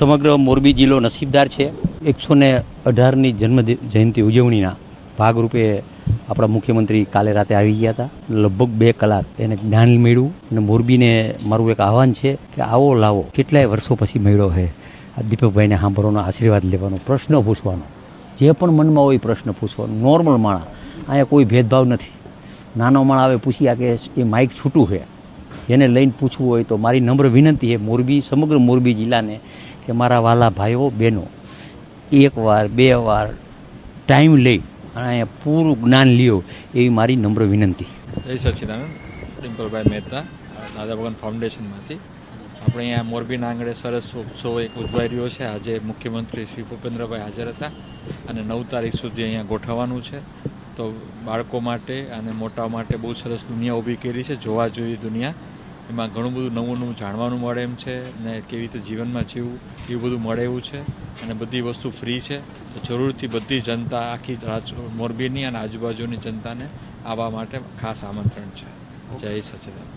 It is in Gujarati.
સમગ્ર મોરબી જિલ્લો નસીબદાર છે. 118ની જન્મ જયંતિ ઉજવણીના ભાગરૂપે આપણા મુખ્યમંત્રી કાલે રાતે આવી ગયા હતા. લગભગ 2 કલાક એને જ્ઞાન મેળવ્યું અને મોરબીને મારું એક આહવાન છે કે આવો લાવો કેટલાય વર્ષો પછી મેળ્યો છે. આ દીપકભાઈને સાંભળવાનો, આશીર્વાદ લેવાનો, પ્રશ્ન પૂછવાનો, જે પણ મનમાં હોય પ્રશ્ન પૂછવાનો. નોર્મલ માણસ, અહીંયા કોઈ ભેદભાવ નથી. નાનો માણસ આવે પૂછી આ કે એ માઇક છૂટું છે, જેને લઈને પૂછવું હોય તો મારી નમ્ર વિનંતી છે મોરબી, સમગ્ર મોરબી જિલ્લાને કે મારા વાલા ભાઈઓ બહેનો 1 વાર 2 વાર ટાઈમ લઈ અને અહીંયા પૂરું જ્ઞાન લ્યો એવી મારી નમ્ર વિનંતી. જય સચિદાનંદ. ડિમ્પલભાઈ મહેતા, દાદા ભગવાન ફાઉન્ડેશનમાંથી. આપણે અહીંયા મોરબીના આંગણે સરસ ઉત્સવ એક ઉજવાઈ રહ્યો છે. આજે મુખ્યમંત્રી શ્રી ભૂપેન્દ્રભાઈ હાજર હતા અને 9 તારીખ સુધી અહીંયા ગોઠવવાનું છે. તો બાળકો માટે અને મોટાઓ માટે બહુ સરસ દુનિયા ઊભી કરી છે, જોવા જેવી દુનિયા. એમાં ઘણું બધું નવું જાણવાનું મળે એમ છે ને કેવી રીતે જીવનમાં જીવવું એવું બધું મળે એવું છે અને બધી વસ્તુ ફ્રી છે. તો જરૂરથી બધી જનતા, આખી મોરબીની અને આજુબાજુની જનતાને આવવા માટે ખાસ આમંત્રણ છે. જય સચિદાનંદ.